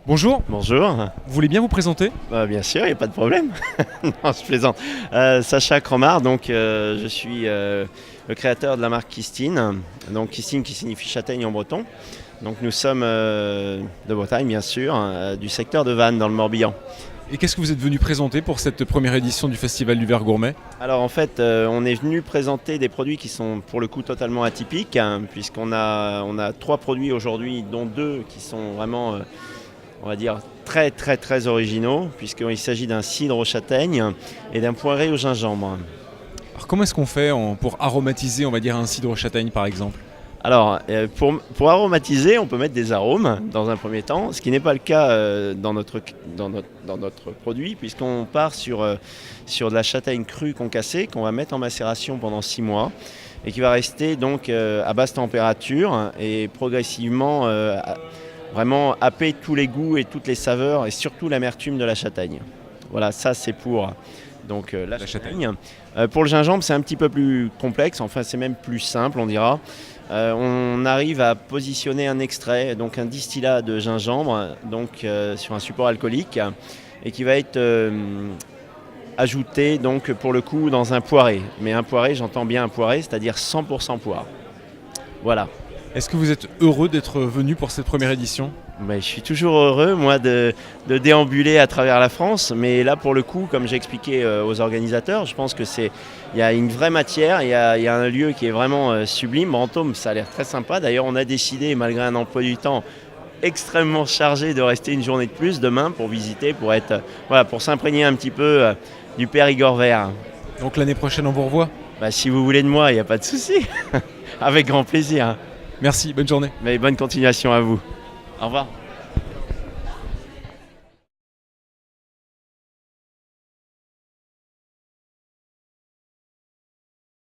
Bonjour, Bonjour. vous voulez bien vous présenter? Bien sûr, il n'y a pas de problème. Non, je plaisante. Sacha Cromard, donc je suis le créateur de la marque Kistine. Donc Kistine qui signifie châtaigne en breton. Donc nous sommes de Bretagne bien sûr, du secteur de Vannes dans le Morbihan. Et qu'est-ce que vous êtes venu présenter pour cette première édition du Festival du Verre Gourmet? Alors en fait, on est venu présenter des produits qui sont pour le coup totalement atypiques, puisqu'on a 3 produits aujourd'hui, dont 2 qui sont vraiment, on va dire, très originaux, puisqu'il s'agit d'un cidre aux châtaignes et d'un poiré au gingembre. Alors comment est-ce qu'on fait pour aromatiser, on va dire, un cidre aux châtaignes par exemple? Alors, pour aromatiser, on peut mettre des arômes dans un premier temps, ce qui n'est pas le cas dans notre produit, puisqu'on part sur de la châtaigne crue concassée qu'on va mettre en macération pendant 6 mois et qui va rester donc à basse température et progressivement vraiment happer tous les goûts et toutes les saveurs et surtout l'amertume de la châtaigne. Voilà, ça c'est pour donc, la châtaigne. Pour le gingembre, c'est un petit peu plus complexe, enfin c'est même plus simple, on dira. On arrive à positionner un extrait, donc un distillat de gingembre, donc sur un support alcoolique, et qui va être ajouté donc pour le coup dans un poiré. Mais un poiré, j'entends bien un poiré, c'est-à-dire 100% poire. Voilà. Est-ce que vous êtes heureux d'être venu pour cette première édition? Je suis toujours heureux, moi, de déambuler à travers la France. Mais là, pour le coup, comme j'ai expliqué aux organisateurs, je pense qu'il y a une vraie matière, il y a un lieu qui est vraiment sublime. Brantôme, ça a l'air très sympa. D'ailleurs, on a décidé, malgré un emploi du temps extrêmement chargé, de rester une journée de plus demain pour visiter, pour s'imprégner un petit peu du Périgord vert. Donc l'année prochaine on vous revoit? Si vous voulez de moi, il n'y a pas de souci. Avec grand plaisir. Merci, bonne journée. Mais bonne continuation à vous. Au revoir.